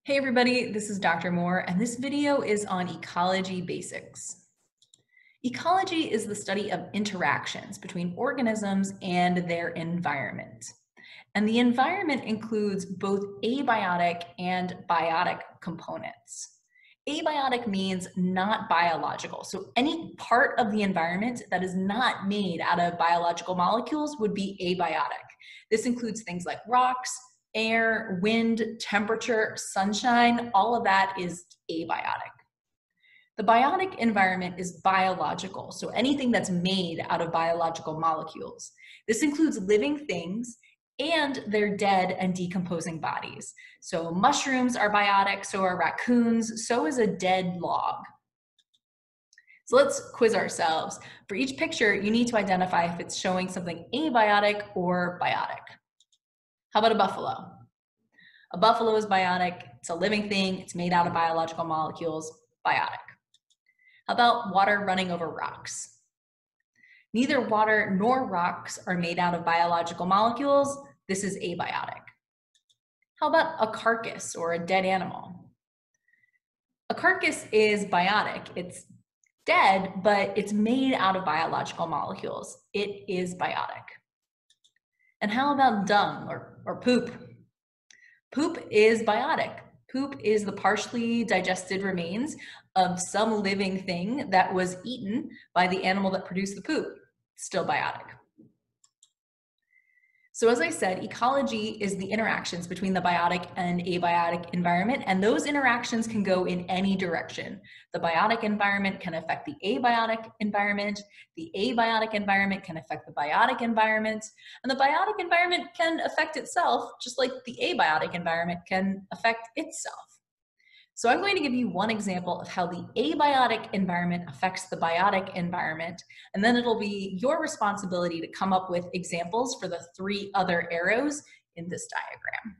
Hey everybody, this is Dr. Moore, and this video is on ecology basics. Ecology is the study of interactions between organisms and their environment. And the environment includes both abiotic and biotic components. Abiotic means not biological, so any part of the environment that is not made out of biological molecules would be abiotic. This includes things like rocks, air, wind, temperature, sunshine, all of that is abiotic. The biotic environment is biological, so anything that's made out of biological molecules. This includes living things and their dead and decomposing bodies. So mushrooms are biotic, so are raccoons, so is a dead log. So let's quiz ourselves. For each picture, you need to identify if it's showing something abiotic or biotic. How about a buffalo? A buffalo is biotic. It's a living thing. It's made out of biological molecules. Biotic. How about water running over rocks? Neither water nor rocks are made out of biological molecules. This is abiotic. How about a carcass or a dead animal? A carcass is biotic. It's dead, but it's made out of biological molecules. It is biotic. And how about dung or poop? Poop is biotic. Poop is the partially digested remains of some living thing that was eaten by the animal that produced the poop. Still biotic. So as I said, ecology is the interactions between the biotic and abiotic environment, and those interactions can go in any direction. The biotic environment can affect the abiotic environment can affect the biotic environment, and the biotic environment can affect itself, just like the abiotic environment can affect itself. So I'm going to give you one example of how the abiotic environment affects the biotic environment, and then it'll be your responsibility to come up with examples for the three other arrows in this diagram.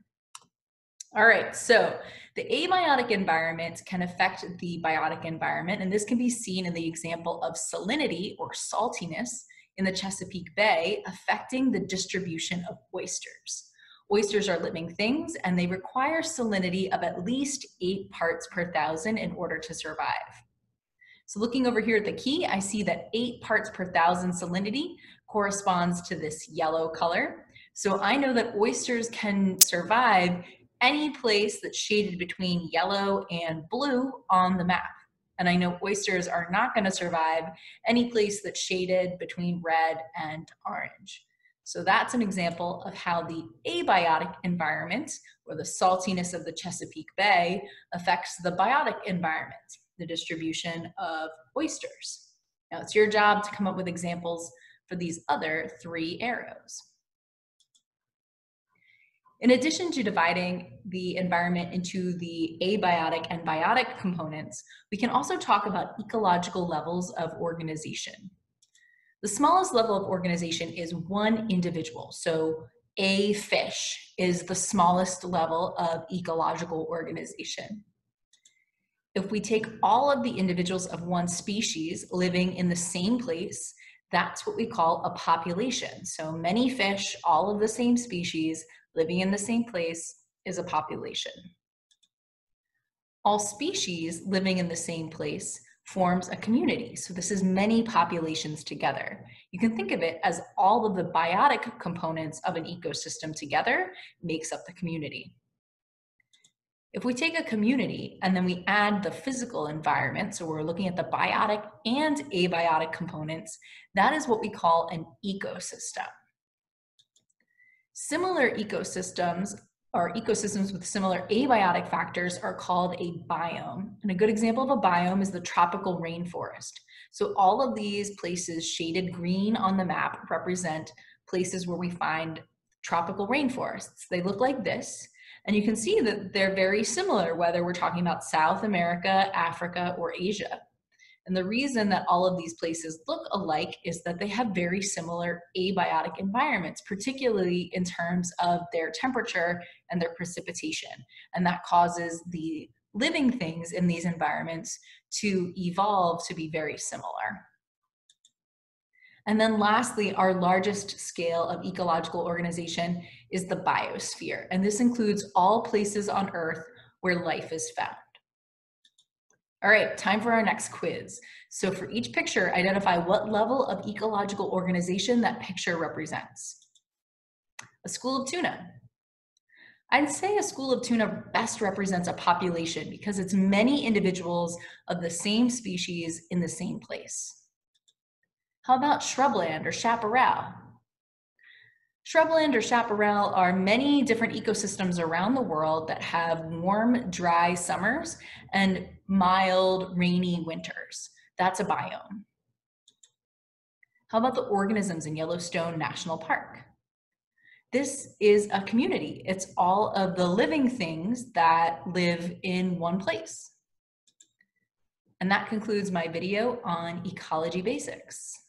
All right, so the abiotic environment can affect the biotic environment, and this can be seen in the example of salinity or saltiness in the Chesapeake Bay affecting the distribution of oysters. Oysters are living things, and they require salinity of at least 8 parts per thousand in order to survive. So looking over here at the key, I see that 8 parts per thousand salinity corresponds to this yellow color. So I know that oysters can survive any place that's shaded between yellow and blue on the map. And I know oysters are not going to survive any place that's shaded between red and orange. So that's an example of how the abiotic environment, or the saltiness of the Chesapeake Bay, affects the biotic environment, the distribution of oysters. Now it's your job to come up with examples for these other 3 arrows. In addition to dividing the environment into the abiotic and biotic components, we can also talk about ecological levels of organization. The smallest level of organization is one individual. So a fish is the smallest level of ecological organization. If we take all of the individuals of one species living in the same place, that's what we call a population. So many fish, all of the same species, living in the same place is a population. All species living in the same place forms a community. So this is many populations together. You can think of it as all of the biotic components of an ecosystem together makes up the community. If we take a community and then we add the physical environment, so we're looking at the biotic and abiotic components, that is what we call an ecosystem. Similar ecosystems, or ecosystems with similar abiotic factors, are called a biome. And a good example of a biome is the tropical rainforest. So all of these places shaded green on the map represent places where we find tropical rainforests. They look like this, and you can see that they're very similar whether we're talking about South America, Africa, or Asia. And the reason that all of these places look alike is that they have very similar abiotic environments, particularly in terms of their temperature and their precipitation. And that causes the living things in these environments to evolve to be very similar. And then lastly, our largest scale of ecological organization is the biosphere. And this includes all places on Earth where life is found. All right, time for our next quiz. So for each picture, identify what level of ecological organization that picture represents. A school of tuna. I'd say a school of tuna best represents a population because it's many individuals of the same species in the same place. How about shrubland or chaparral? Shrubland or chaparral are many different ecosystems around the world that have warm, dry summers and mild, rainy winters. That's a biome. How about the organisms in Yellowstone National Park? This is a community. It's all of the living things that live in one place. And that concludes my video on ecology basics.